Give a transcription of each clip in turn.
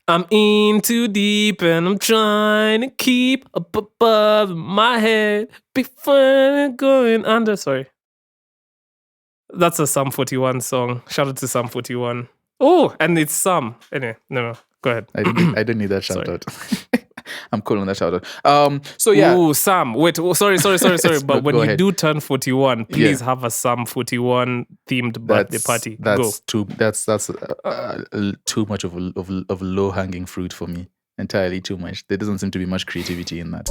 I'm in too deep and I'm trying to keep up above my head before going under. Sorry. That's a Psalm 41 song. Shout out to Psalm 41. Oh, and it's Psalm. Anyway, no. Go ahead. I didn't need that shout Sorry. out. I'm cool on that shout out. So yeah. Ooh, Psalm. Wait, sorry. But when go you ahead. do turn 41, please have a Psalm 41 themed birthday party. That's Go. that's too much of low hanging fruit for me. Entirely too much. There doesn't seem to be much creativity in that.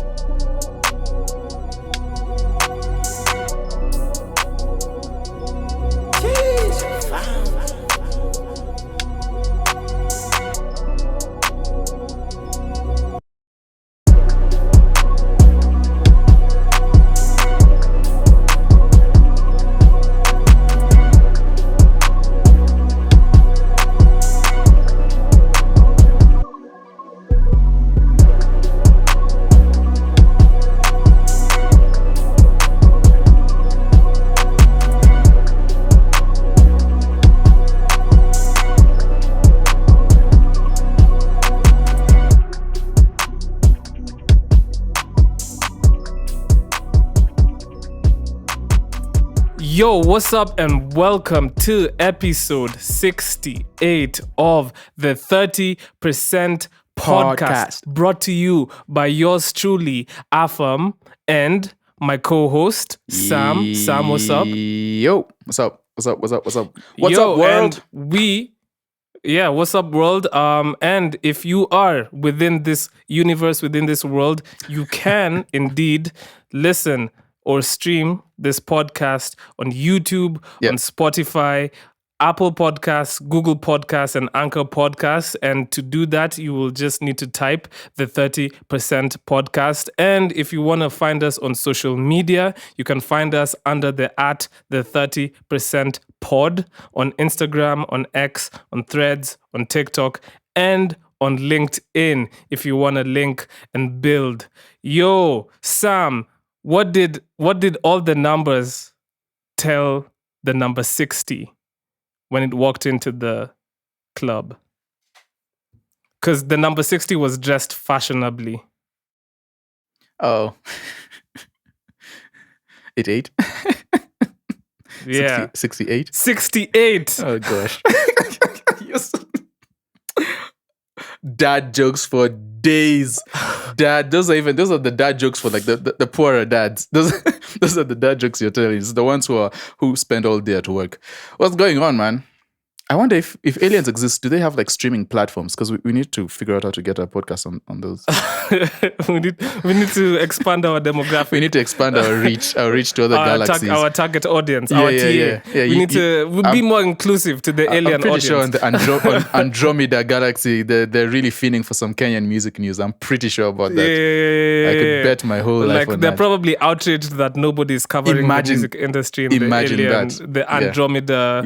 Yo, what's up and welcome to episode 68 of the 30% podcast brought to you by yours truly, Afam, and my co-host, Sam. Sam, what's up? Yo, what's up? What's up, And world? what's up, world? And if you are within this universe, within this world, you can indeed listen or stream this podcast on YouTube, on Spotify, Apple Podcasts, Google Podcasts, and Anchor Podcasts. And to do that, you will just need to type the 30% podcast. And if you want to find us on social media, you can find us under the 30% pod on Instagram, on X, on Threads, on TikTok, and on LinkedIn if you want to link and build. Yo, Sam, what did all the numbers tell the number 60 when it walked into the club? Because the number 60 was dressed fashionably. Oh. It ate? Yeah. 68? 68! Oh, gosh. Dad jokes for days. Those are the dad jokes for like the poorer dads. Those are the dad jokes you're telling. It's the ones who spend all day at work. What's going on, man? I wonder if aliens exist, do they have like streaming platforms? Because we need to figure out how to get our podcast on those. we need to expand our demographic. We need to expand our reach to other galaxies. Our target audience, our TA. Yeah, we need to be more inclusive to the alien I'm pretty audience. sure on the Andromeda galaxy, they're really feeding for some Kenyan music news. I'm pretty sure about that. Yeah. I could bet my whole life on they're that. probably outraged that nobody's covering the music industry in the Andromeda.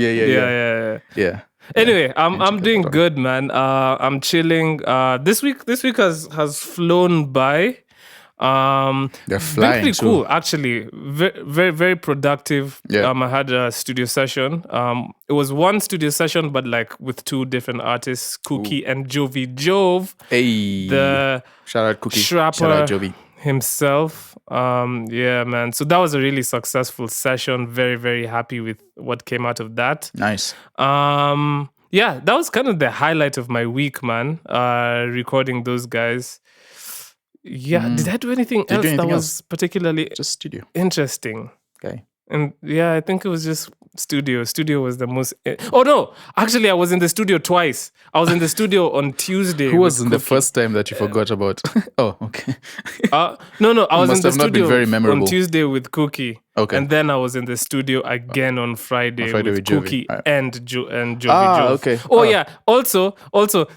Yeah. Anyway, I'm doing good, man. I'm chilling. This week has flown by. They're flying pretty too. Cool, actually. Very, very productive. Yeah. I had a studio session. It was one studio session, but like with two different artists, Cookie and Jovi Jove. Hey, the shout out Cookie, Shrapper shout out Jovi himself. Yeah, man. So that was a really successful session. Very, very happy with what came out of that. Nice. Yeah, that was kind of the highlight of my week, man. Recording those guys. Yeah, did I do anything else that was particularly just studio interesting? Okay. And yeah, I think it was just studio. Studio was the most... Oh, no. Actually, I was in the studio twice. I was in the studio on Tuesday. Who was in the first time that you forgot about? Oh, okay. No. I was in the studio very memorable. on Tuesday with Cookie. Okay. And then I was in the studio again on Friday with Cookie and Jovi Jove. Okay. Oh, yeah. Also,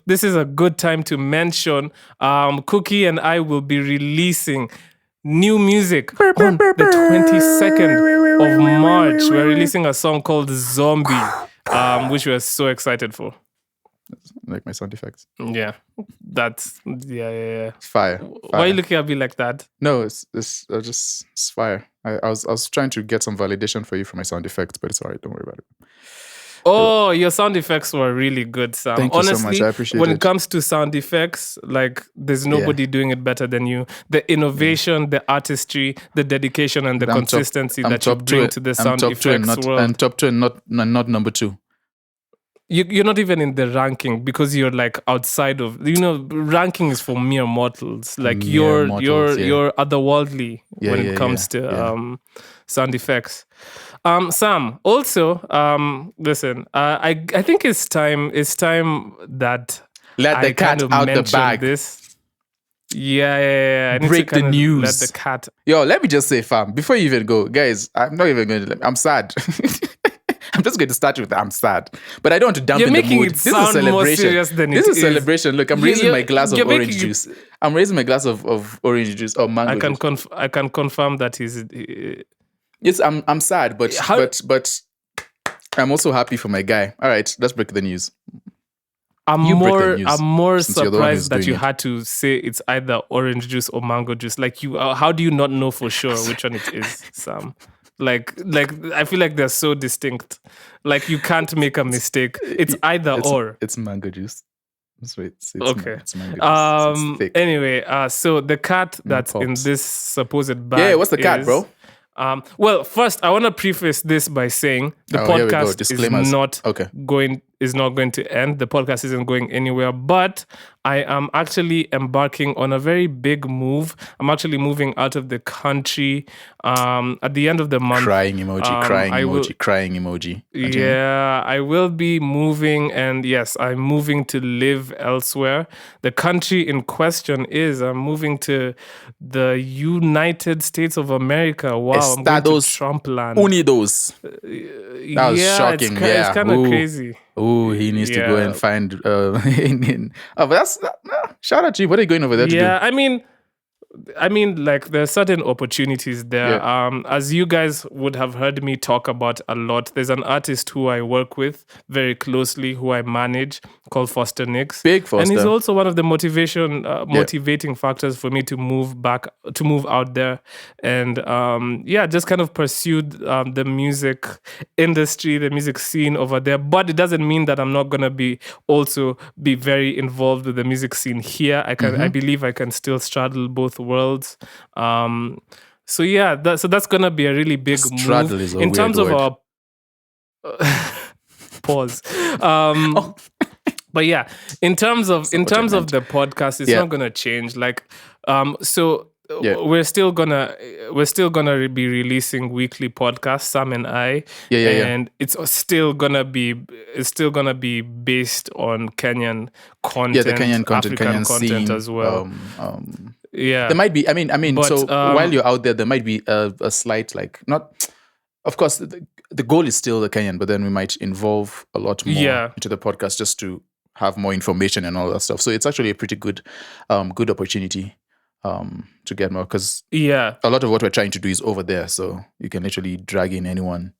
this is a good time to mention Cookie and I will be releasing new music on the 22nd of March. We're releasing a song called Zombie, which we're so excited for. Like my sound effects. Yeah, that's yeah. Fire. Why are you looking at me like that? No, it's fire. I was trying to get some validation for you for my sound effects, but it's alright. Don't worry about it. Oh, your sound effects were really good, Sam. Thank you so much. Honestly, I appreciate when it. it comes to sound effects, like there's nobody doing it better than you. The innovation, the artistry, the dedication, and the I'm top. consistency I'm that you top two. bring to the I'm sound top two and effects not. world. I'm top two and not number two. You're not even in the ranking because you're like outside of, ranking is for mere mortals. Like Mere mortals, yeah. you're otherworldly Yeah, when yeah, it comes yeah, to yeah. sound effects. Sam, also, listen, I think it's time that Let the I cat kind of out the mention bag. this. Yeah. I need Break to kind the of news. let the cat. Yo, let me just say, fam, before you even go, guys, I'm not even going to. I'm sad. I'm just going to start with I'm sad, but I don't want to dampen You're the making mood. it This is a sound more celebration. serious than This it is is. celebration. Look, I'm raising my glass of You're orange making juice. I'm raising my glass of orange juice or mango I can juice. I can confirm that he's. Yes, I'm sad, but How- but I'm also happy for my guy. All right, let's break the news. I'm You break the more news, I'm more since you're the one who's surprised that doing you it. had to say it's either orange juice or mango juice. Like how do you not know for sure which one it is, Sam? Like I feel like they're so distinct. Like you can't make a mistake. It's either or. It's mango juice. It's Okay. it's mango juice. It's thick. Anyway, so the cat No that's in pops. this supposed bag. Yeah, what's the cat, bro? Well, first I want to preface this by saying the Oh, here we go. podcast is Disclaimers. not Okay. going to end. The podcast isn't going anywhere, but I am actually embarking on a very big move. I'm actually moving out of the country at the end of the month. Crying emoji, crying I will- emoji, crying emoji. Continue. Yeah, I will be moving, and yes, I'm moving to live elsewhere. The country in question is I'm moving to the United States of America. Wow, I'm going to Estados Trump land. Unidos. That was shocking. It's kind of crazy. Oh, he needs to go Yeah. and find. Oh, but that's shout out to you. What are you going over there to do? Yeah, I mean, like there's certain opportunities there. Yeah. As you guys would have heard me talk about a lot, there's an artist who I work with very closely, who I manage, called Foster Nix. Big And he's Foster. also one of the motivating factors for me to move out there, and just kind of pursued the music industry, the music scene over there. But it doesn't mean that I'm not gonna be very involved with the music scene here. I believe I can still straddle both worlds. So yeah, that's gonna be a really big Straddle move is a in terms weird of word. our pause. But yeah, in terms of the podcast, it's Yeah. not gonna change. Like, so Yeah. we're still gonna be releasing weekly podcasts, Sam and I. Yeah. And it's still gonna be based on Kenyan content, Yeah, the Kenyan content, African Kenyan content scene as well. Yeah, There might be. I mean. But, So while you're out there might be a slight not. Of course, the goal is still the Kenyan, but then we might involve a lot more Yeah. into the podcast just to have more information and all that stuff. So it's actually a pretty good opportunity to get more, because yeah. a lot of what we're trying to do is over there. So you can literally drag in anyone.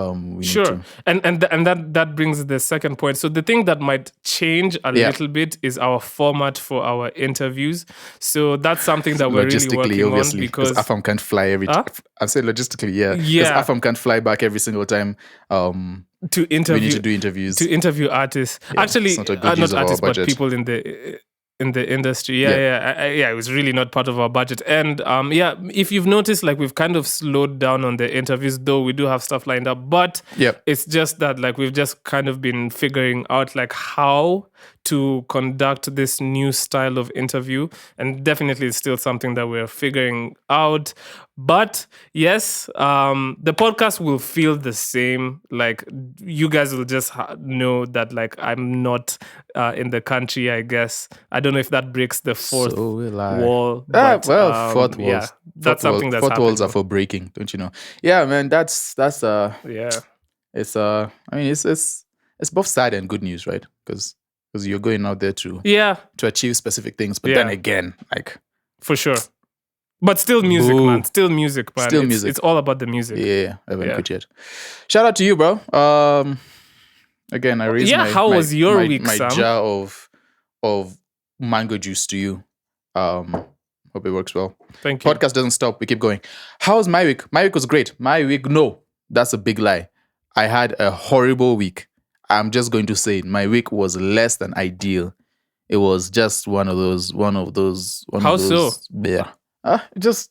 We Sure, need to. and that brings the second point. So the thing that might change a Yeah. little bit is our format for our interviews. So that's something that we're really Logistically, working on, obviously, because Afam can't fly every. Huh? I said logistically, yeah. Yeah. Because Afam can't fly back every single time. to interview We need to do interviews. to interview artists. Yeah, Actually, it's not a good not use of our artists, but budget. people in the industry. It was really not part of our budget. And if you've noticed, like we've kind of slowed down on the interviews, though we do have stuff lined up. But Yep. it's just that like we've just kind of been figuring out like how to conduct this new style of interview, and definitely it's still something that we're figuring out. But yes, the podcast will feel the same. Like you guys will just know that like I'm not in the country. I guess I don't know if that breaks the fourth So will I. wall. Well, But, fourth walls. yeah, that's something that's fourth walls are happening. for breaking, don't you know? Yeah, man. That's Yeah, it's I mean it's both sad and good news, right? Because you're going out there to yeah, achieve specific things, but Yeah. then again, like for sure. But still music, Boo. man. Still music, man. Still It's- music. It's all about the music. yeah, I haven't Yeah. quit yet. Shout out to you, bro. Again, I raised Yeah, how was your week, my Sam? jar of mango juice to you. Hope it works well. Thank you. Podcast doesn't stop. We keep going. How's my week? My week was great. My week, no, that's a big lie. I had a horrible week. I'm just going to say it. My week was less than ideal. It was just one of those. How so? Yeah. Just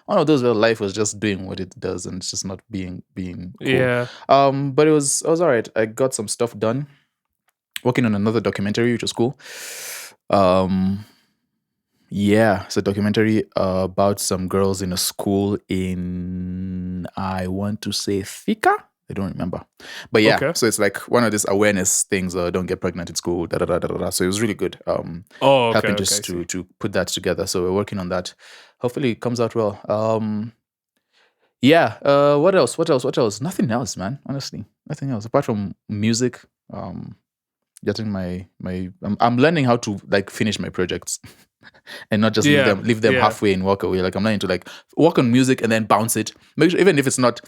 one of those where life was just doing what it does and it's just not being cool. Yeah. But it was all right. I got some stuff done. Working on another documentary, which was cool. Yeah, it's a documentary about some girls in a school in, I want to say, Thika. I don't remember, but yeah. Okay. So it's like one of these awareness things. Don't get pregnant in school. Da, da, da, da, da, da. So it was really good. Oh, okay. Helping Okay, I just see. to put that together. So we're working on that. Hopefully it comes out well. Yeah. What else? Nothing else, man. Honestly, nothing else apart from music. Getting my I'm learning how to like finish my projects and not just leave them halfway and walk away. Like I'm learning to like work on music and then bounce it. Make sure, even if it's not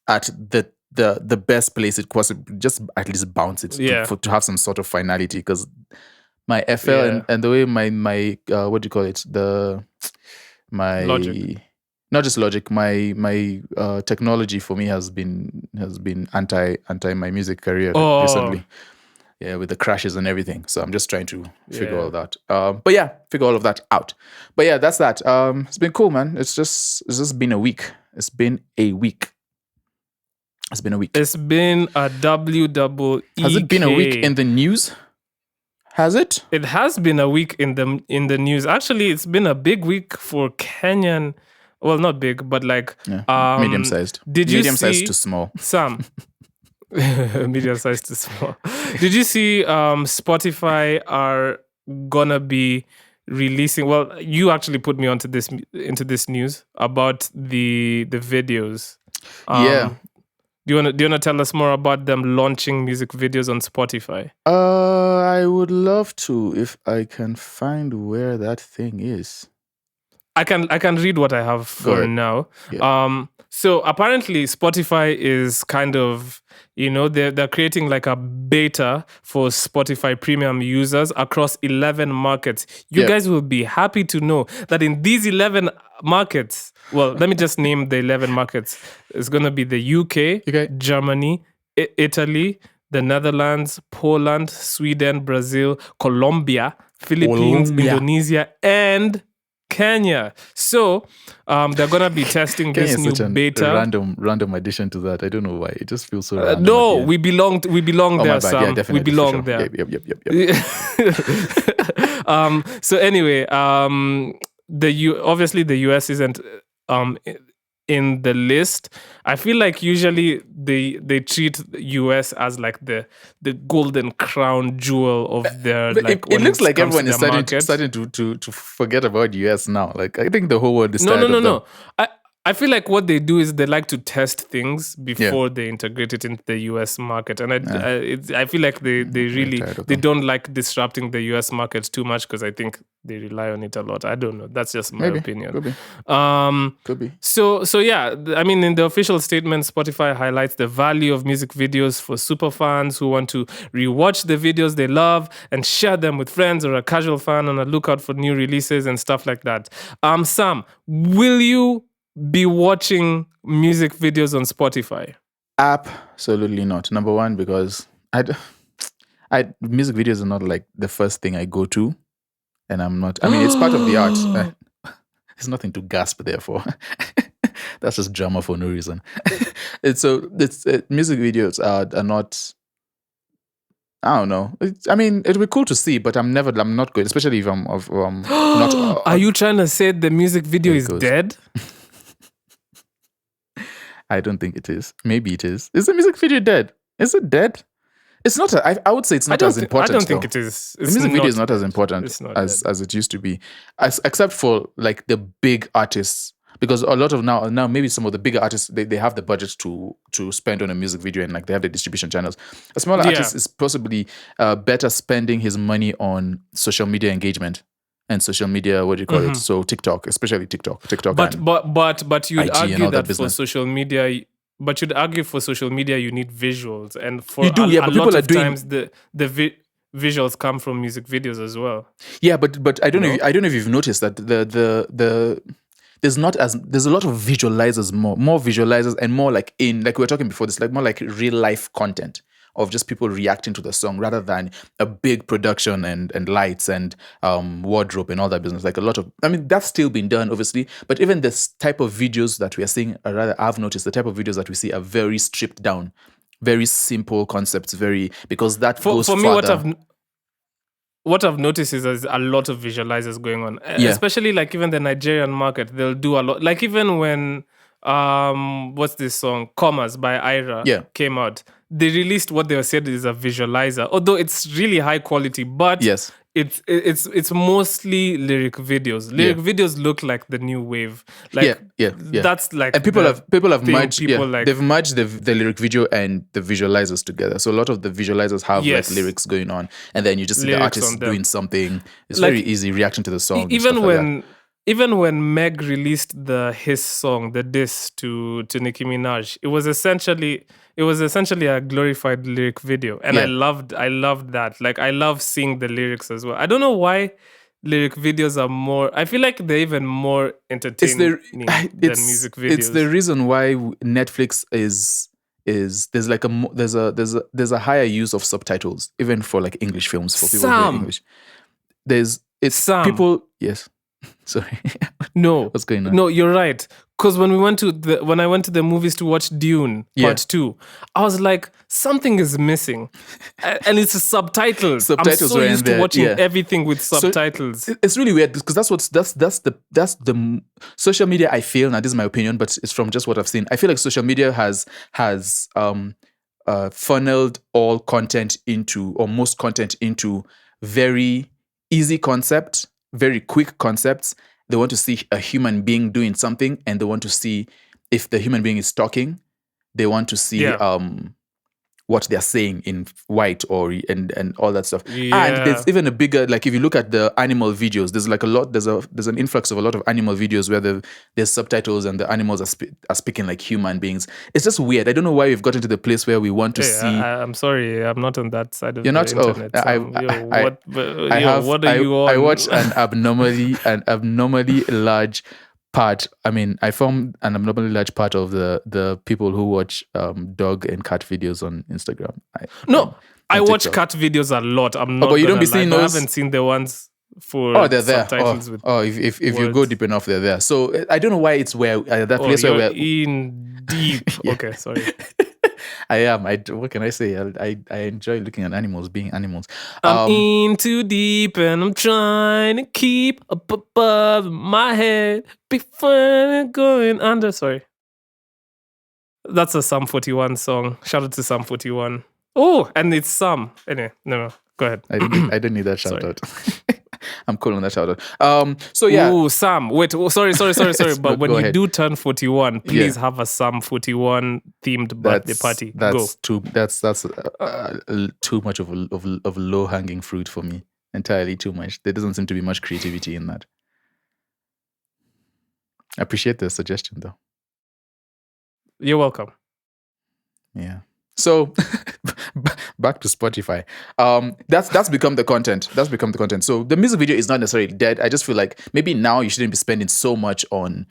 at the best place it possibly, just at least bounce it to have some sort of finality. Because my FL and the way my what do you call it, my Logic. not just logic, my technology for me has been anti my music career recently. Yeah, with the crashes and everything. So I'm just trying to figure all that. But yeah, figure all of that out. But yeah, that's that. It's been cool, man. It's just been a week. It's been a week. It's been a week. It's been a WWE. Has it been a week in the news? Has it? It has been a week in the news. Actually, it's been a big week for Kenyan. Well, not big, but like medium-sized. Medium-sized to small. Sam. Medium-sized to small. Did you see Spotify are gonna be releasing? Well, you actually put me into this news about the videos. Yeah. Do you wanna tell us more about them launching music videos on Spotify? I would love to, if I can find where that thing is. I can read what I have for now. Yeah. So apparently Spotify is kind of, they're creating like a beta for Spotify premium users across 11 markets. You guys will be happy to know that in these 11 markets, well, let me just name the 11 markets. It's going to be the UK, Germany, Italy, the Netherlands, Poland, Sweden, Brazil, Colombia, Philippines, Indonesia, and Kenya. So they're gonna be testing this new beta. Random addition to that. I don't know why. It just feels so random. No, we belong there, Sam. Yeah, definitely, we belong there. Yep. So anyway, obviously the US isn't in the list. I feel like usually they treat US as like the golden crown jewel of their like. It looks like everyone is starting to forget about US now. Like I think the whole world is tired of them. I feel like what they do is they like to test things before they integrate it into the US market, and I feel like they really don't like disrupting the US market too much because I think they rely on it a lot. I don't know. That's just my opinion. Could be. So yeah, I mean, in the official statement, Spotify highlights the value of music videos for super fans who want to rewatch the videos they love and share them with friends, or a casual fan on a lookout for new releases and stuff like that. Sam, will you be watching music videos on Spotify? Absolutely not. Number one, because music videos are not like the first thing I go to, and I'm not. I mean, it's part of the art. There's nothing to gasp there for. That's just drama for no reason. Music videos are not. I don't know. I mean, it'd be cool to see, but I'm not going. Especially if I'm not. Are you trying to say the music video is dead? I don't think it is. Maybe it is. Is the music video dead? Is it dead? It's not. I would say it's not as important. I don't think it is. The music video is not as important as it used to be, except for like the big artists. Because a lot of now maybe some of the bigger artists they have the budget to spend on a music video, and like they have the distribution channels. A smaller artist is possibly better spending his money on social media engagement. And social media, what do you call it? So TikTok, especially TikTok. But you'd argue that business. for social media, you need visuals, and for you do, a lot of times the visuals come from music videos as well. Yeah, but I don't know. I don't know if you've noticed that there's a lot of visualizers, more visualizers, and more like we were talking before this, like more like real life content of just people reacting to the song rather than a big production and lights and wardrobe and all that business. Like a lot of, I mean, that's still been done, obviously, but even this type of videos that we are seeing, or rather I've noticed the type of videos that we see are very stripped down, very simple concepts, because that goes For me, further. what I've noticed is there's a lot of visualizers going on, Yeah. especially like even the Nigerian market. They'll do a lot. Like even when what's this song Commas by Aira Yeah. came out, they released what they said is a visualizer, although it's really high quality. But Yes. it's mostly lyric videos. Lyric videos look like the new wave. Like yeah. that's like, And people have thing merged. people like. They've merged the lyric video and the visualizers together. So a lot of the visualizers have Yes. like lyrics going on, and then you just see the Lyrics artist on them. doing something. It's Like, very easy reaction to the song. and even stuff like that. when Meg released his song, the diss to Nicki Minaj, it was essentially a glorified lyric video, and Yeah. I loved that. Like, I love seeing the lyrics as well. I don't know why lyric videos are more. I feel like they're even more entertaining than music videos. It's the reason why Netflix is there's like there's a higher use of subtitles even for like English films for people who are English. People. Yes. Sorry. No. What's going on? No, you're right. Because when I went to the movies to watch Dune Part 2, I was like, something is missing, and it's subtitles. Subtitles I'm so were in used to there, watching yeah. everything with subtitles. It's really weird because that's the social media. I feel, now this is my opinion, but it's from just what I've seen. I feel like social media has funneled all content into, or most content into, very easy concept, very quick concepts. They want to see a human being doing something, and they want to see if the human being is talking. They want to see what they're saying in white and all that stuff. Yeah. And there's even a bigger, like if you look at the animal videos, there's like there's an influx of a lot of animal videos where there's subtitles and the animals are speaking like human beings. It's just weird. I don't know why we've gotten to the place where we want to see. I'm sorry, I'm not on that side of You're not. internet. What are you on? I watch an abnormally large part. I mean, I form an abnormally large part of the people who watch dog and cat videos on Instagram. I watch cat videos a lot. I'm not. But you don't be seeing those. I haven't seen the ones for they're there. subtitles with. If you go deep enough, they're there. So I don't know why it's where that place where we're in deep. Yeah. Okay, sorry. I am. What can I say? I enjoy looking at animals being animals. I'm in too deep and I'm trying to keep up above my head before going under. Sorry. That's a Psalm 41 song. Shout out to Psalm 41. Oh, and it's Psalm. Anyway, no, go ahead. I don't need that shout out. I'm cool on that shout out. So yeah. Ooh, Psalm. Wait, sorry. But when you do turn 41, please have a Psalm 41 themed birthday party. That's Go. Too much of low hanging fruit for me. Entirely too much. There doesn't seem to be much creativity in that. I appreciate the suggestion though. You're welcome. Yeah. So back to Spotify. That's become the content. So the music video is not necessarily dead. I just feel like maybe now you shouldn't be spending so much on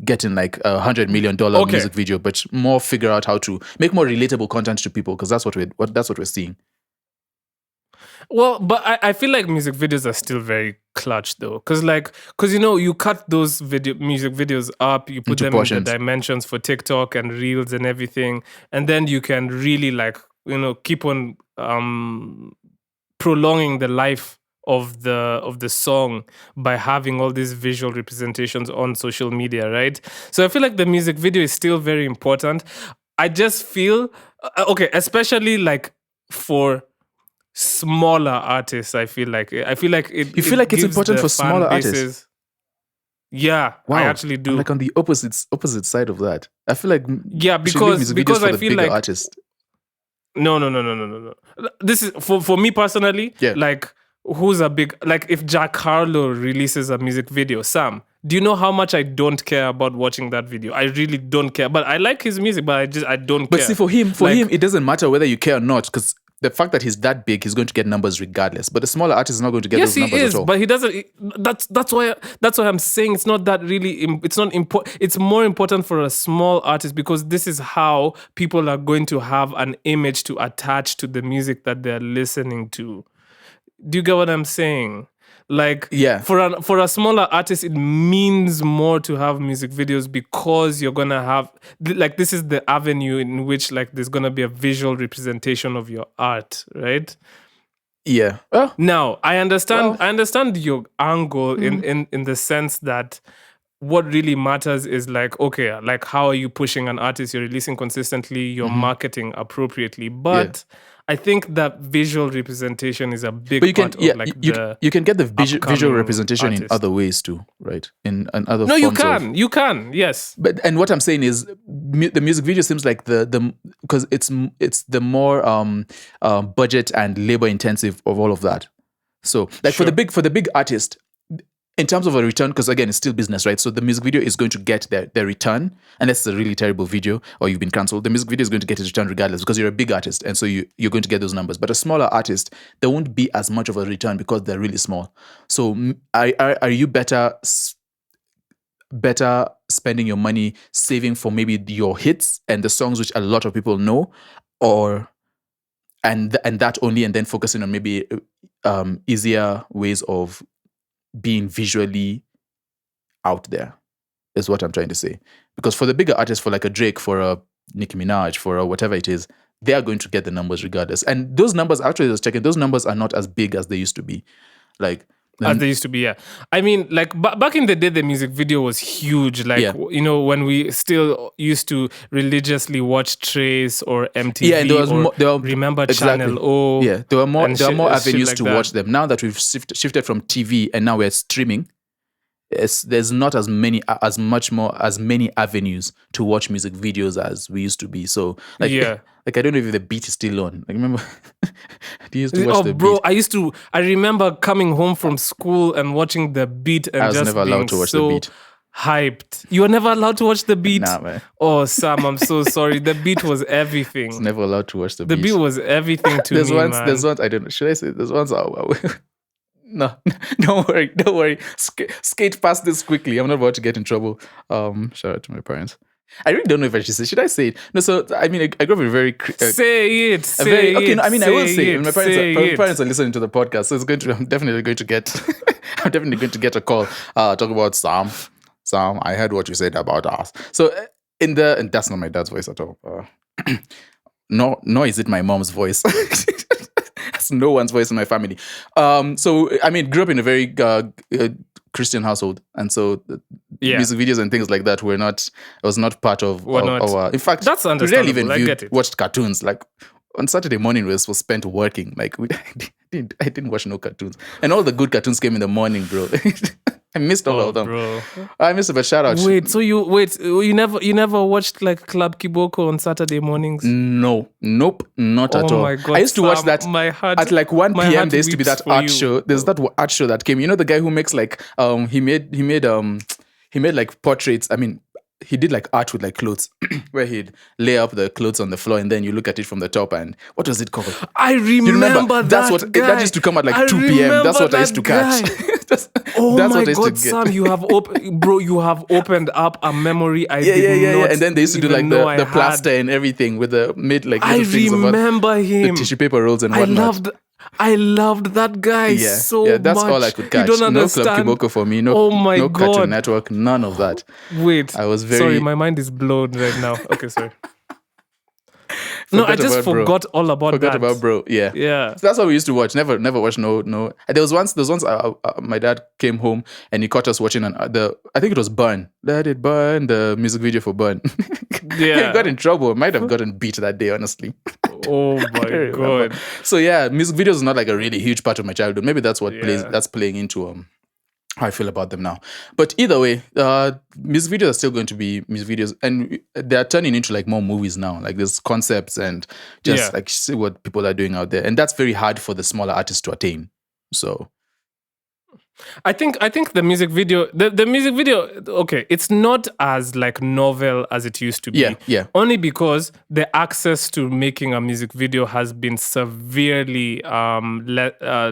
getting like $100 million music video, but more figure out how to make more relatable content to people, because that's what we're seeing. Well, but I feel like music videos are still very clutch though, because you cut those music videos up, you put them in the dimensions for TikTok and Reels and everything, and then you can really keep on prolonging the life of the song by having all these visual representations on social media, right? So I feel like the music video is still very important. I just feel especially like for smaller artists, I feel like it's important for smaller artists. Yeah, wow. I actually do. I'm like on the opposite side of that. I feel like because I feel like artist. No. This is for me personally. Yeah. Like, who's a big, like if Jack Harlow releases a music video, Sam, do you know how much I don't care about watching that video? I really don't care. But I like his music, but I don't care. But see, for him, it doesn't matter whether you care or not, because the fact that he's that big, he's going to get numbers regardless. But the smaller artist is not going to get Yes, those he numbers is, at all. but he doesn't. That's why I'm saying it's not that really. It's not important. It's more important for a small artist because this is how people are going to have an image to attach to the music that they're listening to. Do you get what I'm saying? Like, Yeah. for a smaller artist, it means more to have music videos because you're gonna have like this is the avenue in which like there's gonna be a visual representation of your art, right? Yeah. Well, Now, I understand. Well- I understand your angle in the sense that what really matters is like, okay, like how are you pushing an artist? You're releasing consistently. You're marketing appropriately, but I think that visual representation is a big but you can, part yeah, of like you, the you can get the visual upcoming representation in artist. other ways too, right? In other No, forms you can, yes. But and what I'm saying is, the music video seems like the because it's the more budget and labor intensive of all of that. So like Sure. for the big artist, in terms of a return, because again it's still business, right? So the music video is going to get their return, unless it's a really terrible video or you've been cancelled. The music video is going to get its return regardless because you're a big artist, and so you're going to get those numbers. But a smaller artist, there won't be as much of a return because they're really small. So are you better spending your money saving for maybe your hits and the songs which a lot of people know, or and that only, and then focusing on maybe easier ways of being visually out there, is what I'm trying to say. Because for the bigger artists, for like a Drake, for a Nicki Minaj, for a whatever it is, they are going to get the numbers regardless. And those numbers, actually, I was checking, those numbers are not as big as they used to be. Like As they used to be, yeah. I mean, like back in the day, the music video was huge. Like, Yeah. you know, when we still used to religiously watch Trace or MTV Yeah, and there was or more, there were, Remember exactly. Channel O. Yeah, there are more and shit avenues like to that. watch them. Now that we've shifted from TV and now we're streaming, there's not as many avenues to watch music videos as we used to be. So like, Yeah. like I don't know if the beat is still on. Like, remember, do you used to watch Oh, the bro, beat? I remember coming home from school and watching the beat and I was just never being allowed to watch the so beat. hyped. You were never allowed to watch the beat? Nah, man. Oh, Sam, I'm so sorry. The beat was everything. Never allowed to watch the The beat. beat was everything to There's me, ones, man. there's ones I don't know. Should I say there's ones? No, don't worry. Skate past this quickly. I'm not about to get in trouble. Shout out to my parents. I really don't know if I should say. Should I say it? No. So I mean, I grew up in a very Say it. Say very, okay, it. no, I mean, I will say it. My Say parents are listening to the podcast, so it's going to. I'm definitely going to get. I'm definitely going to get a call. Talk about Sam. Sam, I heard what you said about us. So and that's not my dad's voice at all. Nor is it my mom's voice. That's no one's voice in my family. So I mean, grew up in a very Christian household, and so music videos and things like that was not part of our. In fact, That's we rarely understandable. even I get it. watched cartoons. Like on Saturday morning was spent working. Like I didn't watch no cartoons, and all the good cartoons came in the morning, bro. I missed all of them. Bro. I missed them. A shout out. You never watched like Club Kiboko on Saturday mornings? Nope, not at all. My God, I used to watch Sam, that my heart- at like 1 my p.m. heart There used to be weeps that for art you. show. There's that art show that came. You know the guy who makes like he made like portraits. I mean, he did like art with like clothes, where he'd lay up the clothes on the floor and then you look at it from the top. And what was it called? I You remember that That's what guy. that used to come at like I 2 p.m. That's remember what I used to that catch. guy. that's Oh that's my what I used God, to get. Sam, you have opened up a memory I Yeah. did not And then they used to do even like know I the had. plaster and everything with the made like I little things about remember him. the tissue paper rolls and I whatnot. loved that guy so much. That's all I could catch. You don't No understand. Club Kiboko for me. No, Oh my no Cartoon God. Network. None of that. Wait. I was very. Sorry, my mind is blown right now. Okay, sorry. No, I Forgot just about Bro. forgot all about Forgot that. about Bro. Yeah. Yeah. So that's what we used to watch. Never watched no. There was once my dad came home and he caught us watching I think it was Burn. Let It Burn, the music video for Burn. Yeah. He got in trouble. Might have gotten beat that day, honestly. Oh my Remember. God. So yeah, music videos is not like a really huge part of my childhood. Maybe that's what Yeah. that's playing into how I feel about them now. But either way, music videos are still going to be music videos, and they are turning into like more movies now. Like there's concepts and just like see what people are doing out there, and that's very hard for the smaller artists to attain. So I think the music video, okay, it's not as like novel as it used to be. Yeah. Only because the access to making a music video has been severely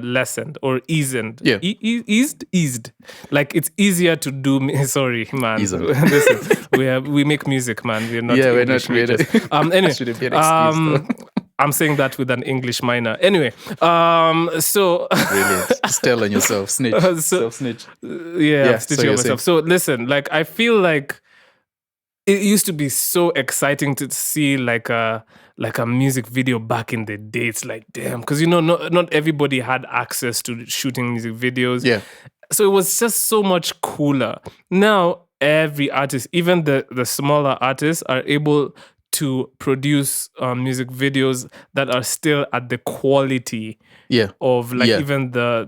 lessened or eased. Yeah. Eased. Like it's easier to do. Sorry, man. Easily. Listen, we make music, man. We're not Yeah, we're English not really. majors. Anyway, Shouldn't be an excuse, though. I'm saying that with an English minor. Anyway, so Brilliant. Just tell on yourself. Snitch. Self-snitch. yeah, I'm stitching you're up myself. So listen, like I feel like it used to be so exciting to see like a music video back in the day. It's like damn, because not everybody had access to shooting music videos. Yeah. So it was just so much cooler. Now every artist, even the smaller artists, are able to produce music videos that are still at the quality Yeah. of like Yeah. even the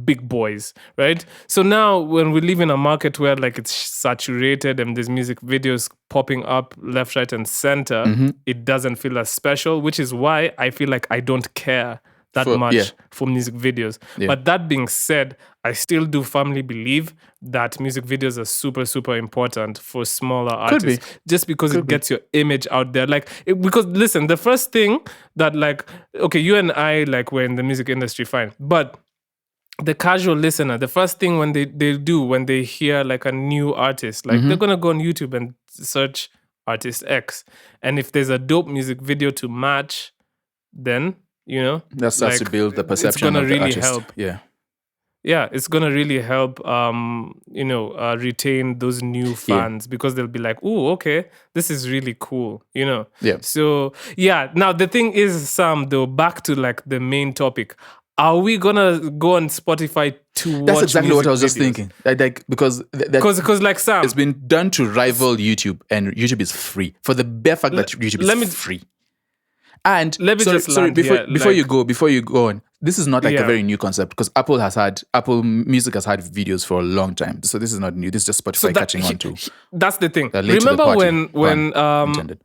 big boys, right? So now when we live in a market where like it's saturated and there's music videos popping up left, right, and center, Mm-hmm. it doesn't feel as special, which is why I feel like I don't care that For- much yeah. for music videos. Yeah. But that being said, I still do firmly believe that music videos are super, super important for smaller Could be. artists, just because Could it be. gets your image out there. Like, because listen, the first thing that like, okay, you and I like we're in the music industry, fine, but the casual listener, the first thing when they do when they hear like a new artist, like Mm-hmm. they're gonna go on YouTube and search artist X, and if there's a dope music video to match, then That starts like, to build the perception it's gonna of the really artist. help. Yeah. It's gonna really help retain those new fans, because they'll be like, oh, okay, this is really cool. Yeah. So yeah, now the thing is, Sam, though, back to like the main topic, are we gonna go on Spotify to That's watch exactly what I was just music videos? thinking. Like because Because like Sam, it's been done to rival YouTube, and YouTube is free for the bare fact that YouTube let is me- free. And let me sorry, just sorry land before here, before like- you go on, this is not like Yeah. a very new concept, because Apple Music has had videos for a long time. So this is not new. This is just Spotify catching on to. That's the thing. They're late to the Remember party. when Pun intended.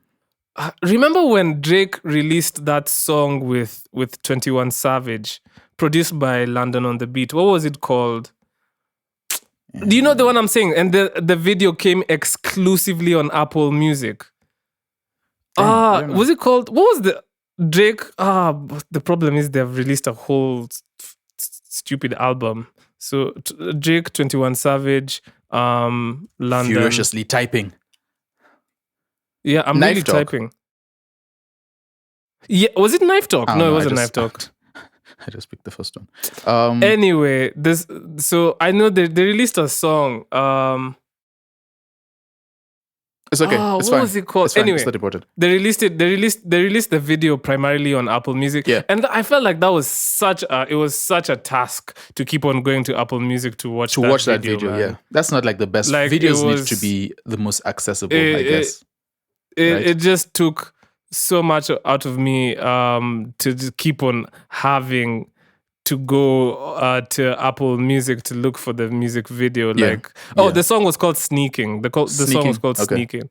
remember when Drake released that song with 21 Savage, produced by London on the Beat? What was it called? Do you know the one I'm saying? And the video came exclusively on Apple Music. I don't know. Was it called? What was the Drake? But the problem is they've released a whole stupid album. So Drake, 21 Savage, London. Furiously typing. Yeah, I'm Knife really Talk. typing. Yeah, was it Knife Talk? I don't No, it know, wasn't Knife Talk. I just picked the first one. Anyway, so I know they released a song. It's okay. It's what fine. was it called? It's fine. Anyway, It's not important. they released the video primarily on Apple Music. Yeah. And I felt like that was such a task to keep on going to Apple Music to watch that video. Man. Yeah. That's not like the best. Like, Videos it need was- to be the most accessible, It- I guess. Right. It just took so much out of me to just keep on having to go to Apple Music to look for the music video. Yeah. Like, Yeah. the song was called Sneaking. The song Sneaking? was called Okay. Sneaking.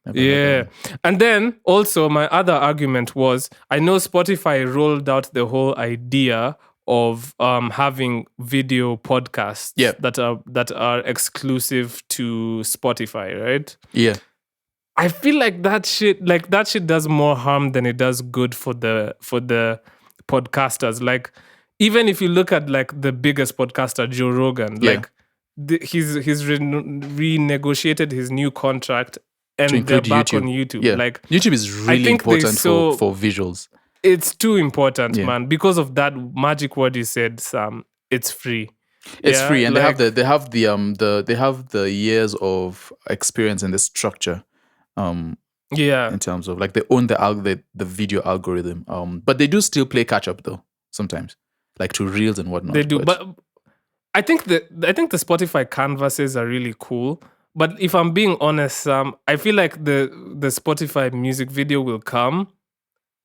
Never heard Yeah. And then also my other argument was, I know Spotify rolled out the whole idea of having video podcasts Yeah. that are exclusive to Spotify, right? Yeah. I feel like that shit does more harm than it does good for the podcasters. Like, even if you look at like the biggest podcaster, Joe Rogan, Yeah. like he's renegotiated his new contract, and To they're include back YouTube. on YouTube. Yeah. Like, YouTube is really think they important saw- for visuals. it's too important, Yeah. man, because of that magic word you said, Sam. It's free. It's Yeah, free, and like- they have the years of experience in the structure. Yeah. In terms of like they own the video algorithm. But they do still play catch up though sometimes, like to reels and whatnot. They do, but I think the Spotify canvases are really cool. But if I'm being honest, I feel like the Spotify music video will come,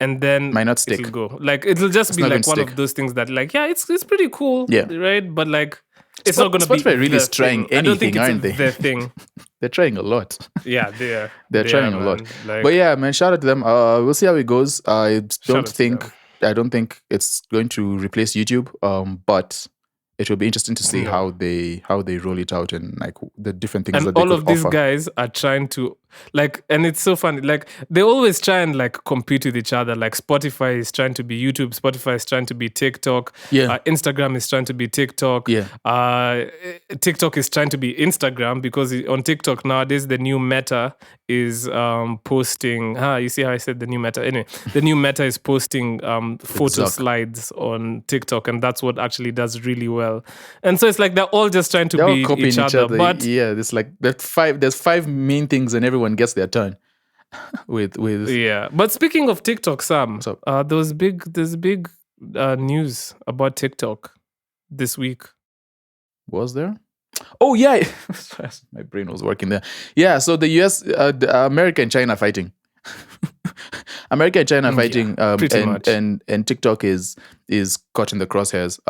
and then Might not stick. It'll go. Like, it'll just be not like gonna one stick. of those things that like, yeah, it's pretty cool, Yeah. right? But like, it's not gonna be. Spotify really is the trying thing. I don't think anything, it's aren't they? the thing. They're trying a lot. Yeah, they are. They're They trying are, a lot. man. Like, But yeah, man, shout out to them. We'll see how it goes. I out don't to think them. I don't think it's going to replace YouTube. But it will be interesting to see No. how they roll it out and like the different things And that they all could of these offer. guys are trying to like, and it's so funny, like they always try and like compete with each other. Like Spotify is trying to be YouTube, Spotify is trying to be TikTok, Yeah, Instagram is trying to be TikTok, yeah, TikTok is trying to be Instagram, because on TikTok nowadays the new Meta is posting. You see how I said the new Meta? Anyway, the new Meta is posting with photo Zuck. slides on TikTok, and that's what actually does really well. And so it's like they're all just trying to They're all beat copying each each other, other. but Yeah, there's like there's five main things, and everyone gets their turn. with yeah. But speaking of TikTok, Sam, so there's big news about TikTok this week. was there? Oh yeah, my brain was working there. Yeah, so the U.S., America and China fighting. America and China fighting, pretty much. and TikTok is caught in the crosshairs.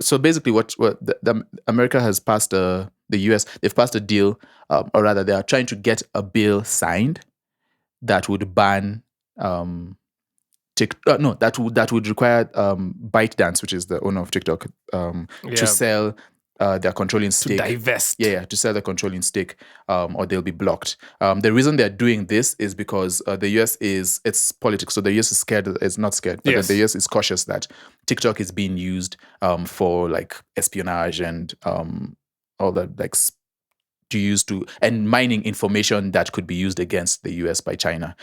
So basically, what the America has passed the US, they've passed a deal, or rather, they are trying to get a bill signed that would ban that would require ByteDance, which is the owner of TikTok, to Yeah. sell their controlling To stake. divest. Yeah, to sell the controlling stake, or they'll be blocked. The reason they're doing this is because the US it's politics. So the US is scared. It's not scared, but Yes. the US is cautious that TikTok is being used for like espionage and all that, like to use to and mining information that could be used against the US by China.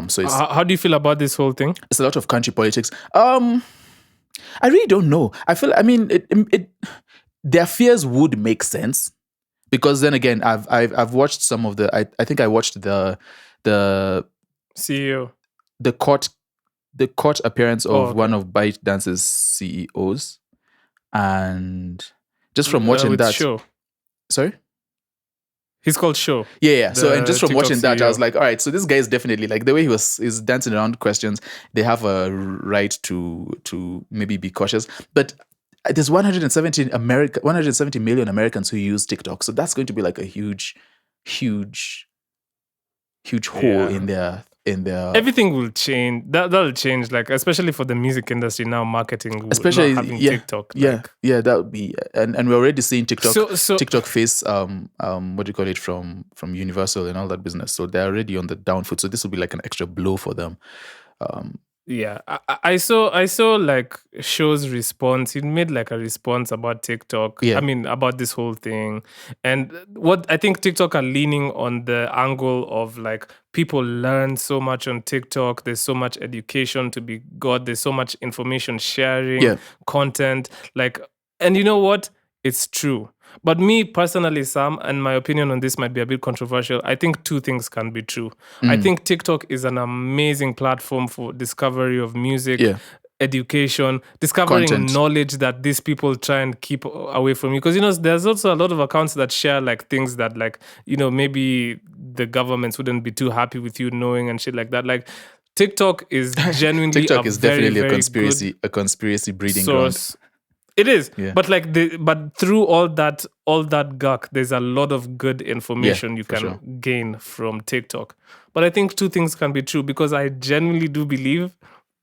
So it's How do you feel about this whole thing? a lot of country politics. I really don't know. I mean, their fears would make sense, because then again, I've watched some of the. I think I watched the CEO. the court appearance of okay. one of ByteDance's CEOs, and just from watching with that, Show. sorry. He's called Show. Yeah. So, and the just from TikTok watching that, I was CEO. like, all right, so this guy is definitely, like, the way is dancing around questions, they have a right to maybe be cautious. But there's 170 million Americans who use TikTok. So that's going to be like a huge hole in their Everything will change. That'll change, like especially for the music industry now. Marketing, especially not having yeah, TikTok. yeah, that would be, and we're already seeing TikTok So TikTok face what do you call it, from Universal and all that business. So they're already on the down foot. So this will be like an extra blow for them. yeah, I saw like Show's response. He made like a response about TikTok. Yeah. I mean, about this whole thing. And what I think TikTok are leaning on the angle of like people learn so much on TikTok. There's so much education to be got. There's so much information sharing, Yeah. content. Like, and you know what? It's true. But me personally, Sam, and my opinion on this might be a bit controversial. I think two things can be true. I think TikTok is an amazing platform for discovery of music, Yeah. education, discovering Content. knowledge that these people try and keep away from you. Because, there's also a lot of accounts that share like things that like, maybe the governments wouldn't be too happy with you knowing and shit like that. Like TikTok is genuinely TikTok a is very, definitely very a conspiracy breeding source. ground. It is, Yeah. but like but through all that guck, there's a lot of good information you for can sure. gain from TikTok. But I think two things can be true, because I genuinely do believe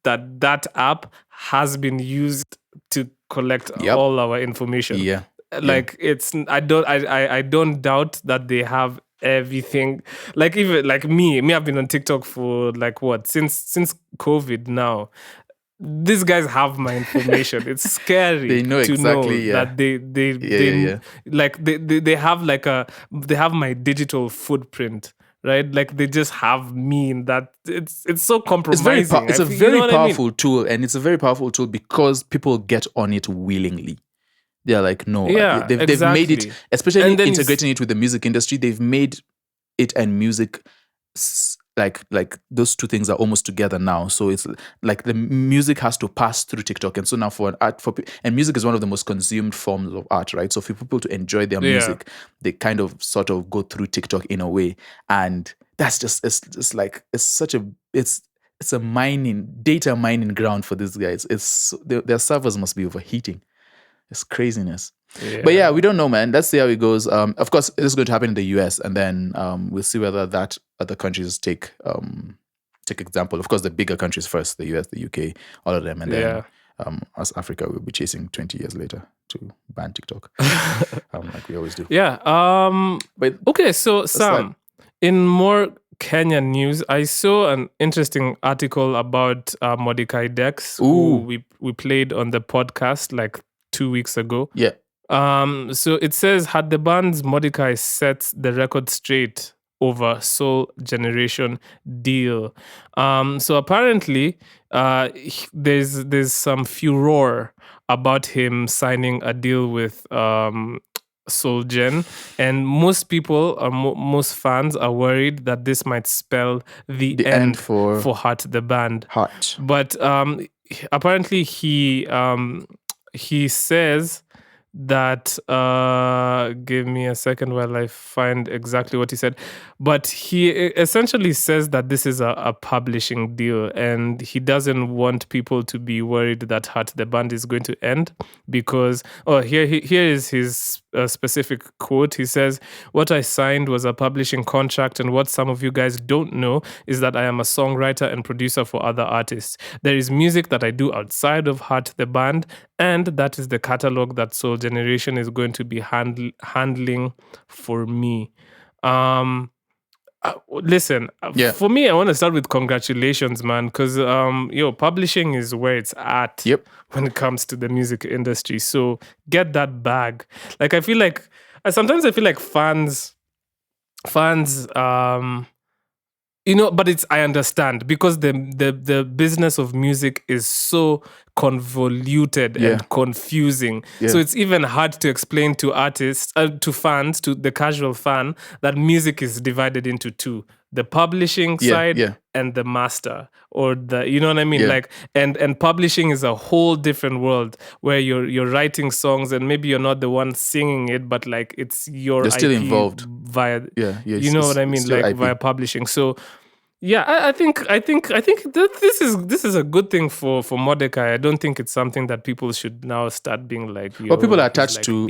that app has been used to collect Yep. all our information. Yeah. Like it's I don't doubt that they have everything. Like even like me I've been on TikTok for like what, since COVID now. These guys have my information. It's scary They know to exactly, know that they like they have like they have my digital footprint, right? Like they just have me in that. It's so compromising. It's a you know very what I mean? powerful tool, and it's a very powerful tool because people get on it willingly. They're like, no, Yeah, they've made it, exactly. especially And then integrating it with the music industry. They've made it and music like those two things are almost together now. So it's like the music has to pass through TikTok, and so now for an art and music is one of the most consumed forms of art, right? So for people to enjoy their music, they kind of sort of go through TikTok in a way, and that's just it's like it's a data mining ground for these guys. Their servers must be overheating. It's craziness. But yeah, we don't know, man. Let's see how it goes. Of course, this is going to happen in the US, and then we'll see whether that other countries take example. Of course, the bigger countries first, the US, the UK, all of them, and then As Africa, we'll be chasing 20 years later to ban TikTok, like we always do. Yeah. But Okay, so Sam, in more Kenyan news, I saw an interesting article about Mordecai Dex, who we played on the podcast like 2 weeks ago. yeah, So it says, had the band's Mordecai sets the record straight over Soul Generation deal. So apparently, there's some furor about him signing a deal with Soul Gen, and most people or most fans are worried that this might spell the end for Heart the band. Heart. But apparently he says that give me a second while I find exactly what he said. But he essentially says that this is a publishing deal, and he doesn't want people to be worried that Heart the band is going to end, because here is his specific quote. He says, "What I signed was a publishing contract, and what some of you guys don't know is that I am a songwriter and producer for other artists. There is music that I do outside of Heart the band, and that is the catalog that Soul Generation is going to be handling for me." Listen, for me, I want to start with congratulations, man, because publishing is where it's at when it comes to the music industry. So get that bag. Like, I feel like sometimes I feel like fans, but I understand, because the business of music is so convoluted and confusing. So it's even hard to explain to artists, to fans, to the casual fan, that music is divided into two: the publishing side and the master, or the, you know what I mean? Like, and publishing is a whole different world where you're writing songs, and maybe you're not the one singing it, but like it's your They're still IP involved via you know what I mean, like IP. Via publishing. So yeah, I think that this is a good thing for Mordecai. I don't think it's something that people should now start being like, well, people are attached to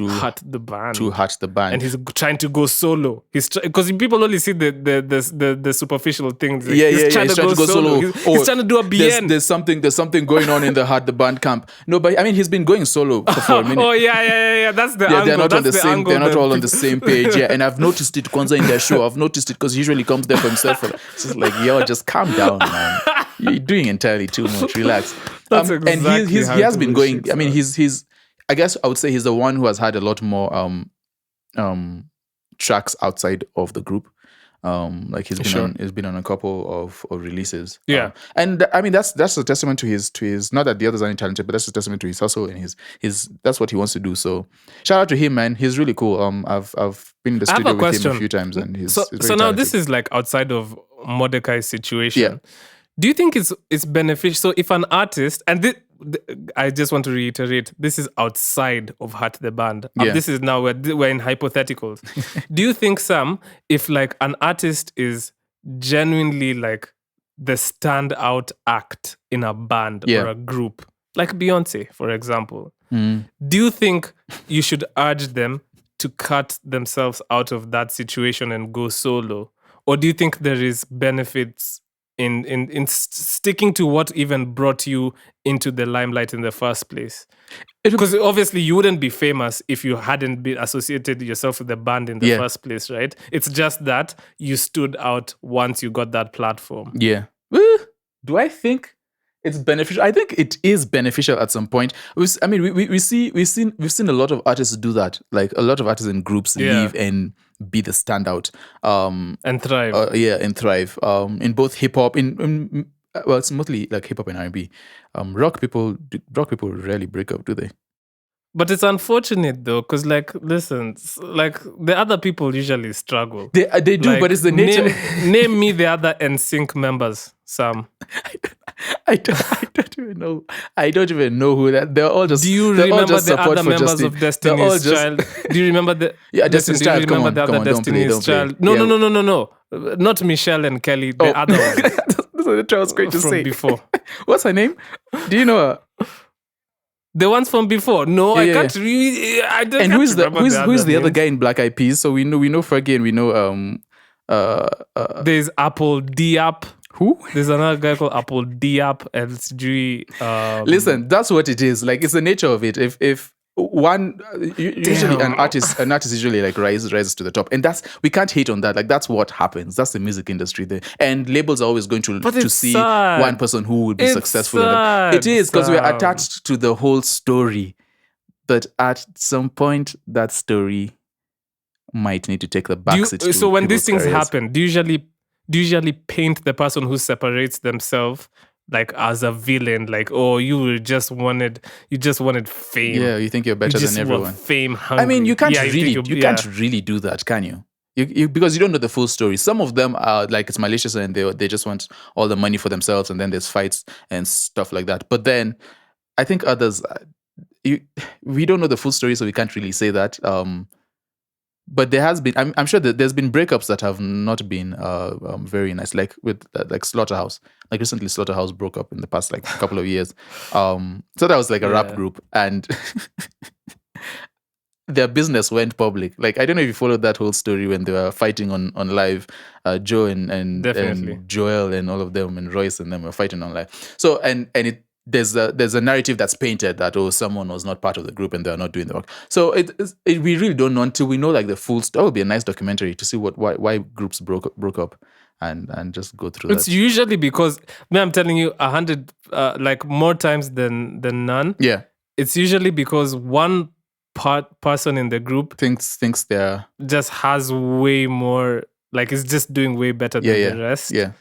Heart the band, and he's trying to go solo. Because people only see the superficial things. Like, he's trying to go solo. He's trying to do a BN. There's something going on in the Heart the band camp. No, but I mean, he's been going solo for a minute. Oh yeah. That's the angle. They're not on the same. They're not all on the same page. Yeah, and I've noticed it. Kwanzaa in their show, I've noticed it, because he usually comes there for himself. It's just like, yo, just calm down, man. You're doing entirely too much. Relax. That's exactly and he has been going. I mean, he's. I guess I would say he's the one who has had a lot more tracks outside of the group. Like he's been on a couple of releases. Yeah, and I mean that's a testament to his. Not that the others aren't talented, but that's a testament to his hustle and his. That's what he wants to do. So shout out to him, man. He's really cool. I've been in the studio with him a few times, and he's so very now talented. This is like outside of Mordecai's situation. Yeah. Do you think it's beneficial? So if an artist, and I just want to reiterate, this is outside of Heart the band. This is now we're in hypotheticals. Do you think, Sam, if like an artist is genuinely like the standout act in a band or a group, like Beyonce, for example, do you think you should urge them to cut themselves out of that situation and go solo? Or do you think there is benefits in sticking to what even brought you into the limelight in the first place? Because obviously you wouldn't be famous if you hadn't been associated yourself with the band in the first place, right? It's just that you stood out once you got that platform. Yeah. Do I think it's beneficial? I think it is beneficial at some point. We've seen a lot of artists do that. Like a lot of artists in groups leave and be the standout. And thrive. And thrive. In both hip hop, well, it's mostly like hip hop and R&B. Rock people rarely break up, do they? But it's unfortunate though, because like, listen, like the other people usually struggle. They do, like, but it's the nature. Name me the other NSYNC members, Sam. I don't even know. I don't even know who that. They're all just. Do you remember the other members of Destiny's Child? Do you remember the? Yeah, Destiny's Child. Do you remember the other Destiny's Child? No. Not Michelle and Kelly. The other one. That's what I was going to say. Before. What's her name? Do you know her? The ones from before. No, I can't really. I don't. And who's the other guy in Black Eyed Peas? So we know Fergie, and we know there's Apple Diap. Who? There's another guy called Apple Diap and Sijui. Listen, that's what it is. Like, it's the nature of it. If one usually an Damn. artist usually like rises to the top, and that's, we can't hate on that. Like, that's what happens. That's the music industry there, and labels are always going to it's see sad. one person who will be It's successful. sad, It is, because we're Sam. attached to the whole story. But at some point, that story might need to take the backseat. So when these people's things careers. happen, do you usually paint the person who separates themselves like as a villain? Like, oh, you just wanted fame. Yeah, you think you're better you just than were everyone. fame hungry. I mean, you can't Yeah, you can't really do that, can you? You because you don't know the full story. Some of them are like, it's malicious and they just want all the money for themselves, and then there's fights and stuff like that. But then I think others, we don't know the full story, so we can't really say that. But there has been, I'm sure that there's been breakups that have not been very nice, like with like Slaughterhouse. Like recently, Slaughterhouse broke up in the past like couple of years. So that was like a rap group, and their business went public. Like, I don't know if you followed that whole story when they were fighting on live. Joe and Joel and all of them, and Royce and them were fighting on live. So and there's a narrative that's painted that, oh, someone was not part of the group and they're not doing the work. So we really don't know until we know like the full story. That would be a nice documentary to see why groups broke up, and just go through It's that. usually because, I'm telling you, 100 like more times than none. Yeah, It's usually because one person in the group thinks they're just has way more, like, is just doing way better than the rest. Yeah.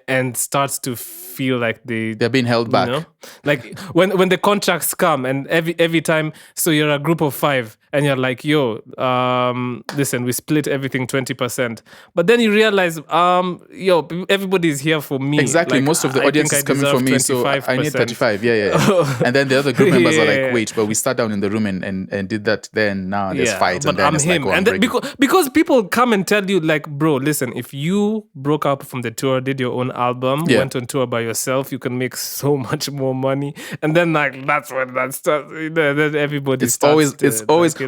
And starts to feel like they're being held back. You know? Like when the contracts come, and every time, so you're a group of 5 and you're like, yo, listen, we split everything 20%. But then you realize, yo, everybody's here for me. Exactly. Like, most of the audience is coming for me, so I need 35. Yeah. And then the other group members are like, wait, but we sat down in the room and did that. Then now there's fights, but and then I'm it's him. like, And then, because people come and tell you, like, bro, listen, if you broke up from the tour, did your own album, went on tour by yourself, you can make so much more money. And then, like, that's when that starts. Then everybody it's always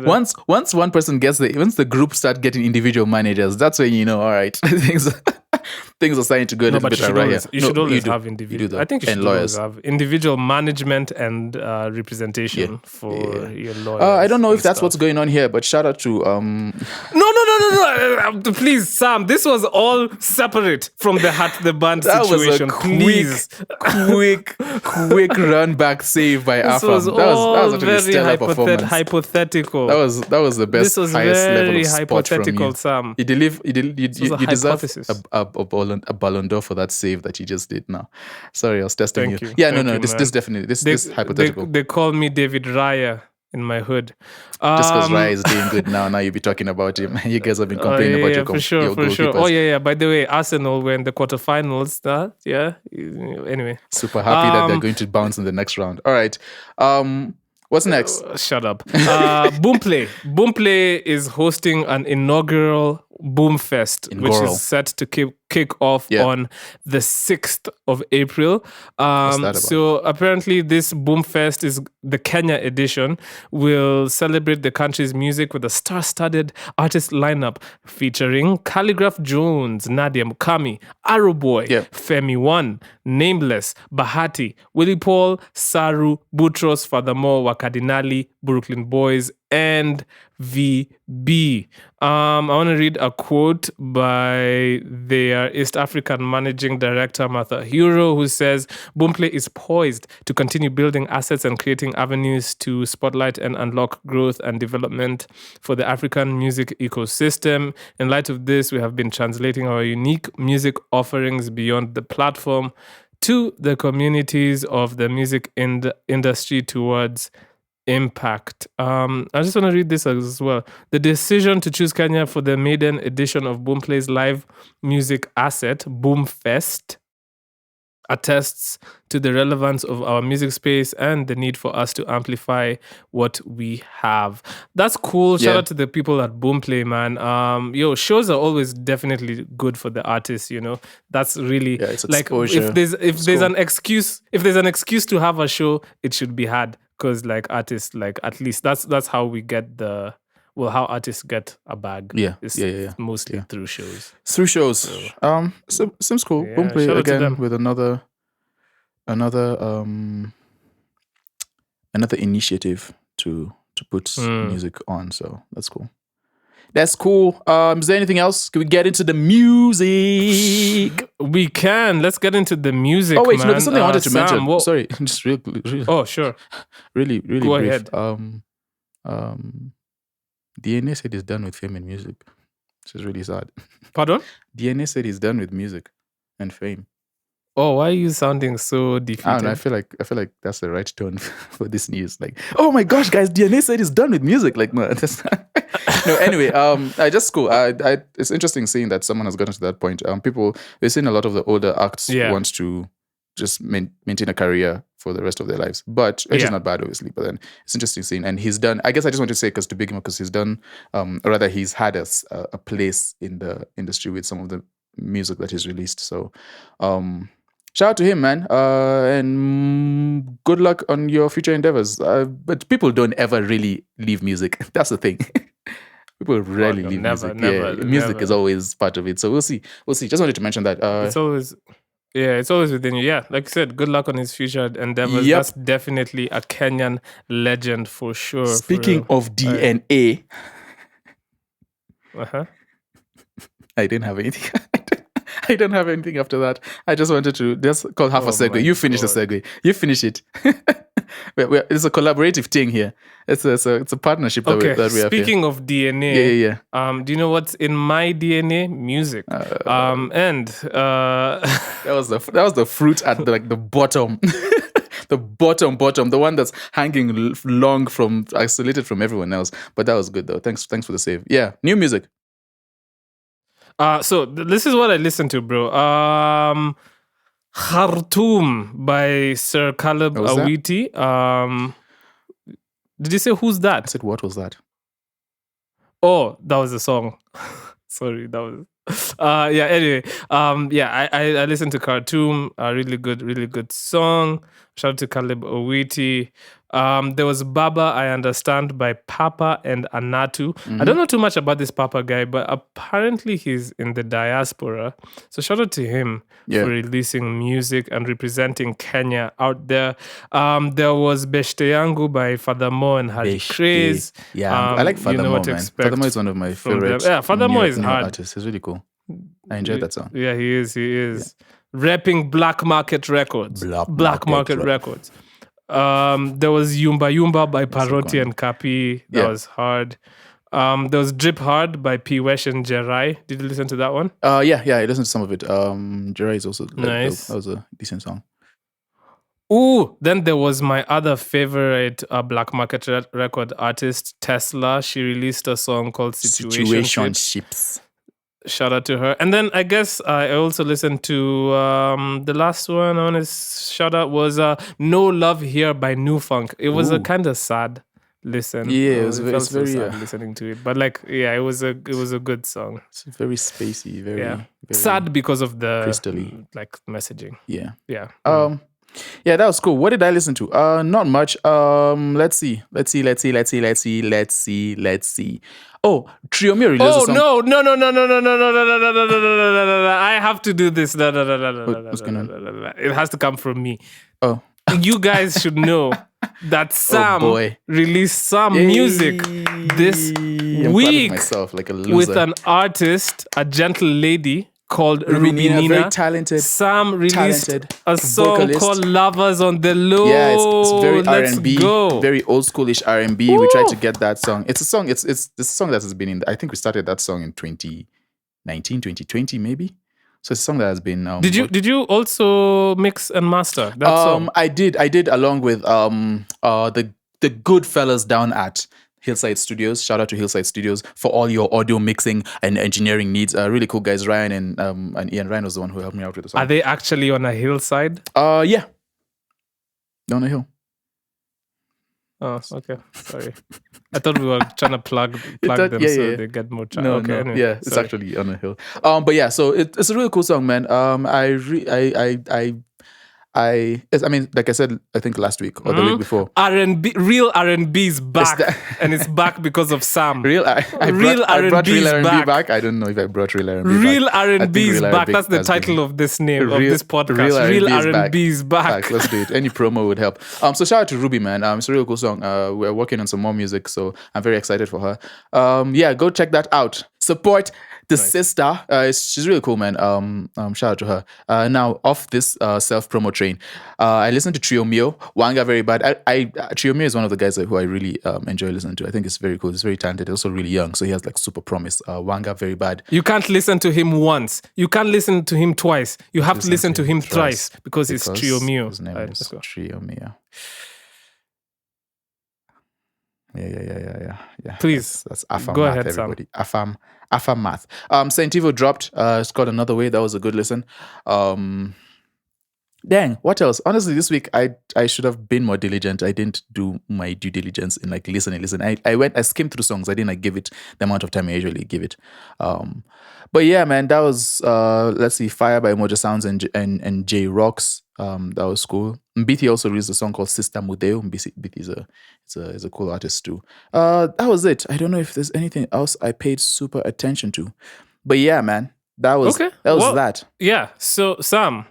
once one person gets once the group start getting individual managers, that's when you know, all right, things are starting to go a little bit right here. You should always have individual. I think you should always have individual management and representation for your lawyers. I don't know if that's what's going on here, but shout out to No. Please, Sam, this was all separate from the Hat the Band situation. Was a quick run back save by Afam. That was actually a stellar performance. Hypothetical. That was the best. This was highest very level of spot hypothetical, from you. Sam. You deserve a Ballon d'Or for that save that you just did. Now, sorry, I was testing Thank you. Yeah, Thank no. you, This definitely this hypothetical. They call me David Raya in my hood. Just because Raya is doing good now you'll be talking about him. You guys have been complaining about your goalkeepers. Oh yeah. By the way, Arsenal were in the quarterfinals. Anyway, super happy that they're going to bounce in the next round. All right. What's next? Shut up. Boomplay. Boomplay is hosting an inaugural Boomfest, which is set to kick off on the 6th of April. So apparently this Boomfest is the Kenya edition, will celebrate the country's music with a star-studded artist lineup featuring Calligraph Jones, Nadia Mukami, Arrowboy, Femi One, Nameless, Bahati, Willie Paul, Saru, Boutros, Furthermore, Wakadinali, Brooklyn Boys, and VB. I want to read a quote by their East African Managing Director, Martha Huro, who says, Boomplay is poised to continue building assets and creating avenues to spotlight and unlock growth and development for the African music ecosystem. In light of this, we have been translating our unique music offerings beyond the platform to the communities of the music industry towards impact. I just want to read this as well. The decision to choose Kenya for the maiden edition of Boomplay's live music asset, Boomfest, attests to the relevance of our music space and the need for us to amplify what we have. That's cool. Shout out to the people at Boomplay, man. Shows are always definitely good for the artists, you know. That's really it's like exposure. if there's an excuse to have a show, it should be had, because like artists, like at least that's how we get well, how artists get a bag. Yeah, is yeah. mostly Yeah. through shows. Through shows. So, Seems cool. yeah, Won't play shout out to again them. with another initiative to put music on. So that's cool. That's cool. Is there anything else? Can we get into the music? We can. Let's get into the music. Oh wait, man. no, there's something I wanted to Sam, mention. what- Sorry, just real, Oh, sure. really Go brief. ahead. DNA said he's done with fame and music. This is really sad. Pardon? DNA said he's done with music and fame. Oh, why are you sounding so defeated? I don't know. I feel like that's the right tone for this news. Like, oh my gosh, guys, DNA said he's done with music. Like, no, that's not. No. Anyway, I just cool. It's interesting seeing that someone has gotten to that point. People, we're seeing a lot of the older acts want to just maintain a career for the rest of their lives, which is not bad, obviously. But then it's interesting seeing, and he's done. I guess I just want to say because to big him up because he's done. Rather, he's had a place in the industry with some of the music that he's released. So, shout out to him, man. And good luck on your future endeavors. But people don't ever really leave music. That's the thing. People rarely leave music. Music is always part of it. So we'll see. Just wanted to mention that. It's always within you. Yeah, like I said, good luck on his future endeavors. Yep. That's definitely a Kenyan legend for sure. Speaking of DNA, I didn't have anything. I don't have anything after that. I just wanted to just call half a segue. You finish the segue. You finish it. It's a collaborative thing here. It's a partnership that we have here. Speaking of DNA, yeah. Do you know what's in my DNA? Music. And that was the fruit at the bottom. The bottom, the one that's hanging long from isolated from everyone else. But that was good though. Thanks for the save. Yeah, new music. So this is what I listened to, bro. Khartoum by Sir Caleb Awiti. Did you say who's that? I said what was that? Oh, that was a song. Sorry, that was. Anyway, I listened to Khartoum. A really good song. Shout out to Caleb Owiti. There was Baba, I Understand by Papa and Anatu. I don't know too much about this Papa guy, but apparently he's in the diaspora. So shout out to him for releasing music and representing Kenya out there. There was Beshte Yangu by Father Mo and Harry Craze. Yeah, I like Father Mo, man. Father Mo is one of my favorites. Yeah, Father Mo is hard. Artist. It's really cool. I enjoyed that song. Yeah, he is. Repping Black Market Records. Black Market Records. There was Yumba Yumba by Paroti and Kapi. That was hard. There was Drip Hard by P. Wesh and Jerai. Did you listen to that one? Yeah, I listened to some of it. Jerai is also nice. That was a decent song. Ooh, then there was my other favorite Black Market record artist, Tesla. She released a song called Situationships. Shout out to her. And then I guess I also listened to the last one I want to shout out was No Love Here by New Funk. It was a kind of sad listen. Yeah, it was very sad listening to it. But it was a good song. It's very spacey, very sad because of the crystally messaging. Yeah. Yeah. Yeah, that was cool. What did I listen to? Not much. Let's see. Oh, Triomio released a song. No. I have to do this. No. What's going on? It has to come from me. Oh. You guys should know that Sam released some music this week myself, like a loser. with an artist, a gentle lady called Ninah. Very talented. Sam released a song vocalist called Lovers on the Low. Yeah, it's very R&B, go. very old schoolish R&B. We tried to get that song. It's a song. It's a song that has been in. I think we started that song in 2019, 2020, maybe. So it's a song that has been. Did you also mix and master that song? I did along with the good fellas down at Hillside Studios. Shout out to Hillside Studios for all your audio mixing and engineering needs. Really cool guys, Ryan and Ian. Ryan was the one who helped me out with the song. Are they actually on a hillside? Yeah, on a hill. Oh, okay. Sorry, I thought we were trying to plug them so they get more time. No, anyway, yeah, it's actually on a hill. But yeah, so it's a really cool song, man. I mean, like I said, I think last week or the week before. R&B, real R&B is back, that- and it's back because of Sam. Real, I Real brought R&B real is R&B back. back. I don't know if I brought real R&B Real back. I R&B think is real back. R&B That's the has been- title of this name of Real- this podcast. real Real R&B is R&B is back. Let's do it. Any promo would help. So shout out to Ruby, man. It's a real cool song. We're working on some more music, so I'm very excited for her. Yeah, go check that out. Support the sister. She's really cool, man. Shout out to her. Now off this self promo train, I listened to Trio Mio. Wanga very bad. Trio Mio is one of the guys who I really enjoy listening to. I think it's very cool. He's very talented. Also really young, so he has like super promise. Wanga very bad. You can't listen to him once. You can't listen to him twice. You have to listen to him thrice because it's Trio Mio. His name is Trio Mio. Yeah. Please, that's Afam go math, ahead, everybody. Afam math. Saint Evo dropped. It's called Another Way. That was a good listen. Dang, what else? Honestly, this week I should have been more diligent. I didn't do my due diligence in like listening. I skimmed through songs. I didn't like give it the amount of time I usually give it. But yeah, man, that was let's see, Fire by Mojo Sounds and J Rocks. That was cool. Mbiti also released a song called Sister Mudeo. Mbiti is a cool artist too. That was it. I don't know if there's anything else I paid super attention to. But yeah, man, that was that. Yeah. So Sam,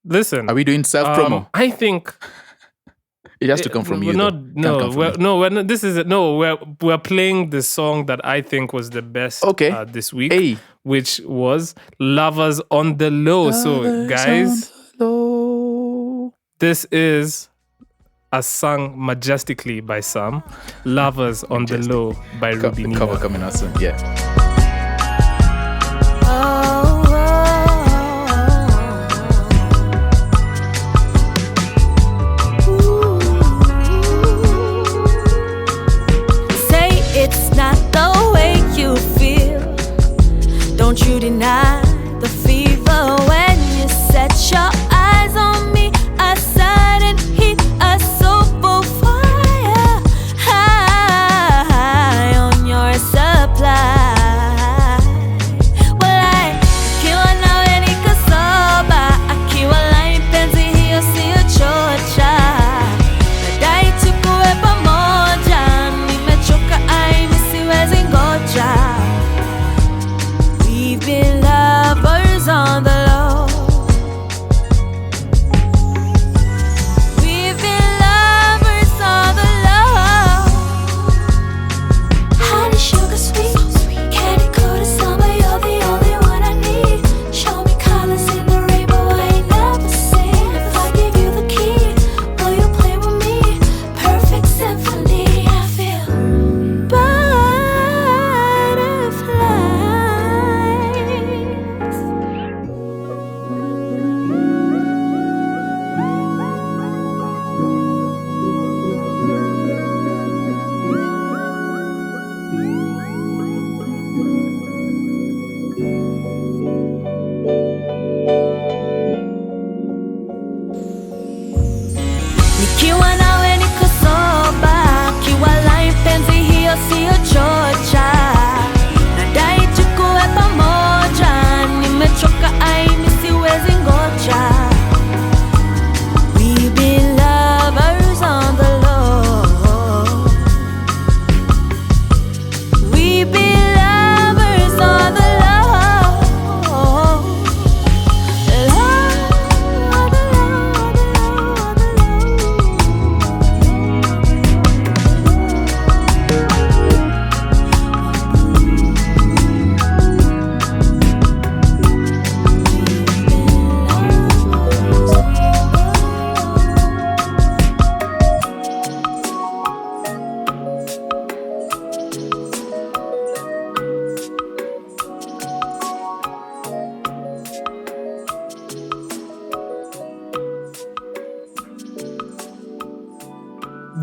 listen. Are we doing self promo? I think it has to come from you. We're playing the song that I think was the best this week, which was Lovers on the Low. So guys, this is a song majestically by Sam. Lovers on the Low by Ruby Ninah. Cover coming out soon. Yeah. Don't you deny the fever when you set your eyes on me. A sudden heat, a super fire, high on your supply. Well, akiwa nawe niko soba, akiwa line penzi hiyo siyo chocha. Nadai tukuwe pamoja, nimechoka ai siwezi ngoja. We've been lovers on the low. We've been lovers on the low. Honey, sugar sweet, candy coated summer, you're the only one I need. Show me colors in the rainbow I ain't never seen. If I give you the key, will you play with me? Perfect symphony, I feel nikiwa nawe niko soba, kiwa line penzi hiyo siyo chocha. Nadai tukuwe pamoja, nimechoka ai siwezi ngoja. We've been lovers on the low. We've been lovers on the low.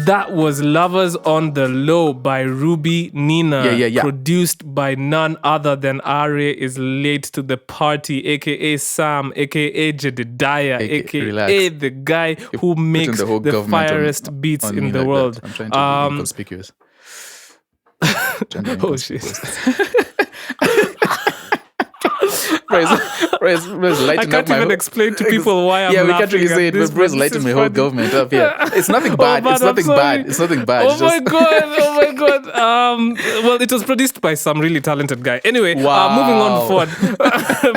That was Lovers on the Low by Ruby Ninah. Yeah. Produced by none other than Aare is late to the party, aka Sam, aka Jedediah, aka the guy who makes the firest beats in the world. I'm trying to be inconspicuous. Oh shit. Bro, I can't even explain to people why I'm yeah, we laughing can't really say at it, this, but bro's but this lighting is my whole funny. government up here. It's nothing Oh, bad. man, It's I'm nothing sorry. bad. It's nothing bad. Oh It's my just god! Oh my god! Well, it was produced by some really talented guy. Anyway, moving on Wow. forward.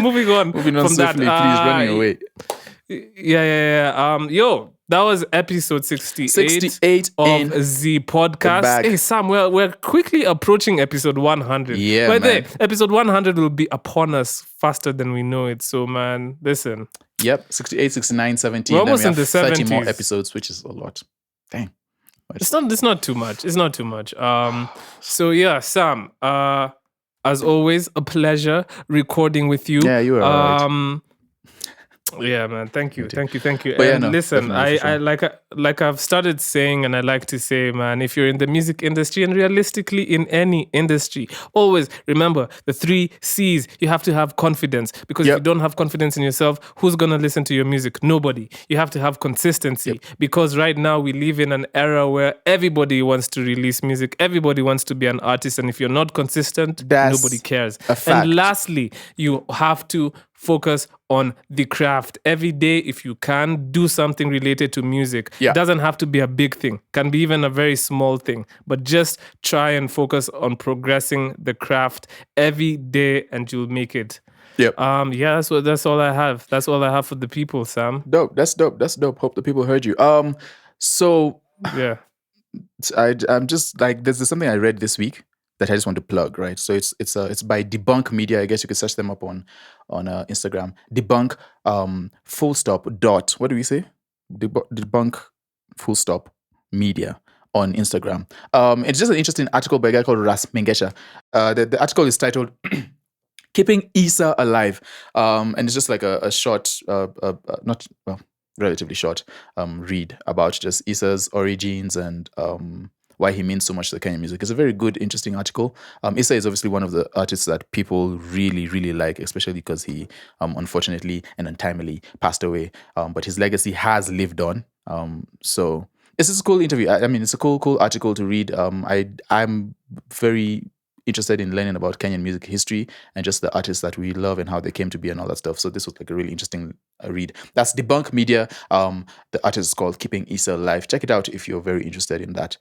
moving on moving on from that. swiftly, please, running away. Yeah. Yo, that was episode 68 68 of in the podcast. bag. Hey, Sam, we're quickly approaching episode 100. Yeah, By the way, man. episode 100 will be upon us faster than we know it. So, man, listen. Yep, 68, 69, 70. We're and then almost we in have the 30 more 70s. episodes, which is a lot. Dang. It's not too much. It's not too much. So yeah, Sam, as always, a pleasure recording with you. Yeah, you were alright. Yeah, man. Thank you. But And yeah, no, listen, definitely, for I sure. like I've started saying, and I like to say, man, if you're in the music industry and realistically in any industry, always remember the 3 C's. You have to have confidence, because if Yep. you don't have confidence in yourself, who's gonna listen to your music? Nobody. You have to have consistency, because right now we live in an era where everybody wants to release music, everybody wants to be an artist, and if you're not consistent, That's nobody cares. a fact. And lastly, you have to focus on the craft. Every day, if you can, do something related to music. Yeah. It doesn't have to be a big thing. Can be even a very small thing. But just try and focus on progressing the craft every day, and you'll make it. Yep. Yeah, that's all I have. That's all I have for the people, Sam. Dope. That's dope. Hope the people heard you. So Yeah. I'm just like, there's something I read this week that I just want to plug, right? So it's by Debunk Media. I guess you could search them up on Instagram. Debunk full stop dot. What do we say? Debunk full stop media on Instagram. It's just an interesting article by a guy called Ras Mengesha. The article is titled "Keeping Issa Alive," and it's just like a short, not well, relatively short read about just Issa's origins and why he means so much to the Kenyan music. It's a very good, interesting article. Issa is obviously one of the artists that people really, really like, especially because he unfortunately and untimely passed away. But his legacy has lived on. So it's just a cool interview. I mean, it's a cool article to read. I'm very interested in learning about Kenyan music history and just the artists that we love and how they came to be and all that stuff. So this was like a really interesting read. That's Debunk Media. The artist is called Keeping Issa Alive. Check it out if you're very interested in that.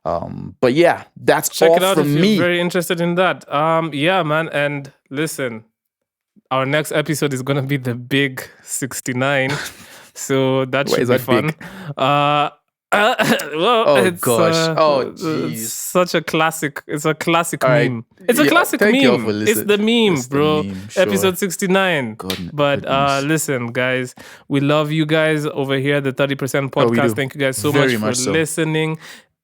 But yeah, that's Check all it out from if me. you're very interested in that. Yeah, man. And listen, our next episode is gonna be the big 69. So that Why should is be that fun. big? Well, Oh, it's, gosh. Oh, it's jeez. such a classic. It's a classic All right. meme. It's a Yeah, classic thank you all meme. for It's listening. the meme, It's the bro. meme, sure. Episode 69. Goodness. Listen, guys, we love you guys over here at the 30% Oh, we podcast. do. Thank you guys so Very much much for so. listening.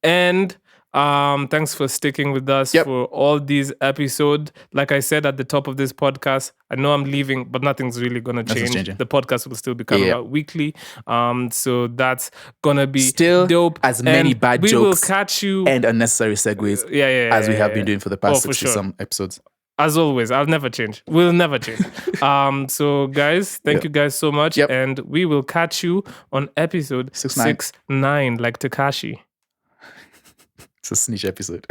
And thanks for sticking with us Yep. for all these episodes. Like I said at the top of this podcast, I know I'm leaving, but nothing's really gonna Nothing's change. changing. The podcast will still be coming Yeah. out weekly. So that's gonna be Still dope. as many And bad we jokes will catch you and unnecessary segues as we have been doing for the past for 60 sure. some episodes. As always, I'll never change. We'll never change. So guys, thank you guys so much. Yep. And we will catch you on episode 69. 69, like Takashi. It's a snitch episode.